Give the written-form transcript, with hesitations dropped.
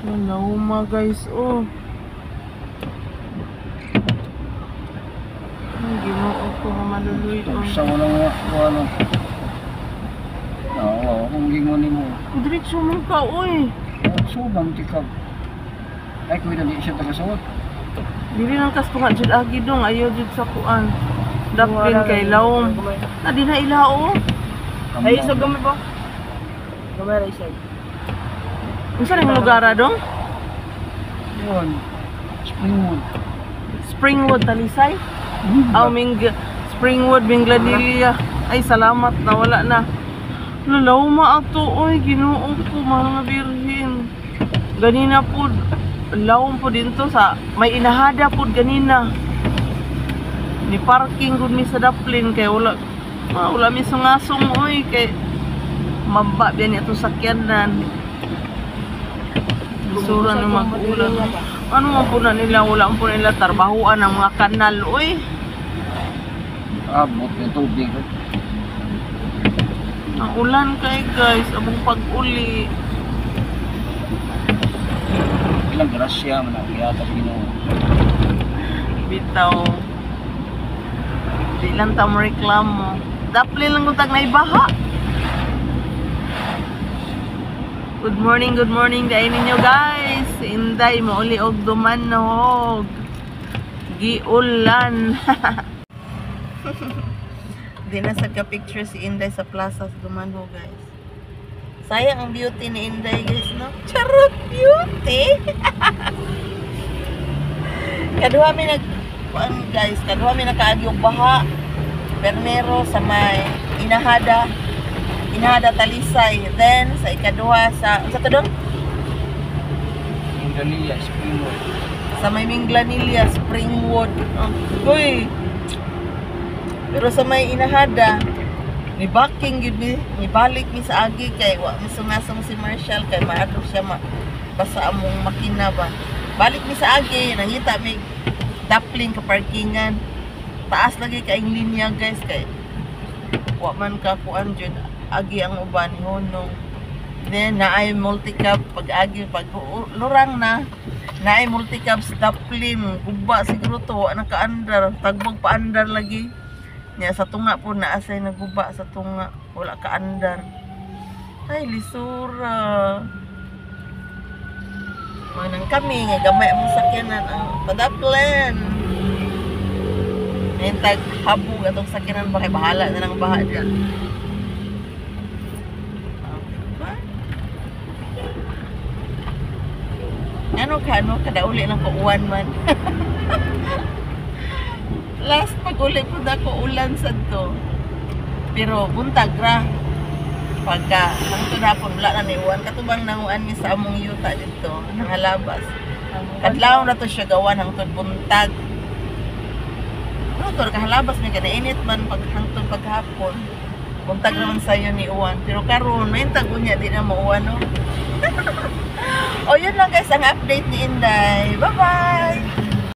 Lauma guys, oh. Ginoo ko nga maluluy ko. Sa walang ano. Oo, kung gingon mo. Diretso man ka, oy. Subang tikab. Ay, kung hindi siya taga-suot. Dili nang kastungan jud agi dong, ayaw jud sa kuan. Daplin kay laom. Na di na ilao. Ay, so gamay po. Gamay rin siya. Unsa ning lugar dong? Yun. Springwood. Springwood Talisay. Springwood Bingladilla. Ay salamat na wala na. Lauma ato oy, Ginoo ko mga birhen. Ganina pud lawom po dito sa may inahada pud ganina. Ni parking gud mi sa Daplin kay wala mi sungasong oy kay mamba biyan ni atong sakyanan. Sura ng mag-ulan. Ano man po na nila, wala po nila tarbahuan ng mga kanal, oy. Abot yung tubig. Ang ulan kay guys, abong pag-uli. Ilang grasya man ang yata Ginoo. Bitaw. Di lang tamo reklamo. Daplin lang kung tag naibaha. Good morning dahil ninyo guys. Inday mo uli og dumanog. Giulan. Di na sa ka-picture si Inday sa plaza sa Dumanog guys. Sayang ang beauty ni Inday guys, no? Charot beauty! Kaduha mi guys, kaduha mi nakaagi og baha. Bernero sa may Inahada Talisay. Then sa ikaduha sa to dong? Minglanilla, Springwood. Sa may Minglanilla, Springwood. Uy! Pero sa may Inahada, ni backing gid mi, ni balik mi sa agi kay wa mi sungasong si Marshall kay maadto siya basa among makina ba. Balik mi sa agi, nangita mi Daplin ka parkingan. Taas lagi kay linya guys kay wa man ka kuan jud agi ang uban hunong. Then naay multicab pag-agi pag lurang na naay multicab sa Daplin guba siguro to wa naka-andar tagbog pa andar lagi. Nya sa tunga po naasay naguba sa tunga wala ka andar. Ay lisura. Manang kami nga gamay ang sakyanan ang Daplin. Nintag habog atong sakyanan ba kay bahala na lang baha diyan. Ano kada uli lang ko uwan man. Last pag-uli ko na ko ulan sa to. Pero buntag ra. Pagka hangtod hapon wala na niuwan. Katubang nanguan mi sa among yuta dito. Nangalabas. Kadlaw na to siya gawan hangtod buntag. Ano to, kahalabas mi kanainit man pag hangtod paghapon. Buntag naman sa'yo ni uwan. Pero karon may tagunya di na mauwan no. O yun lang guys ang update ni Inday. Bye bye!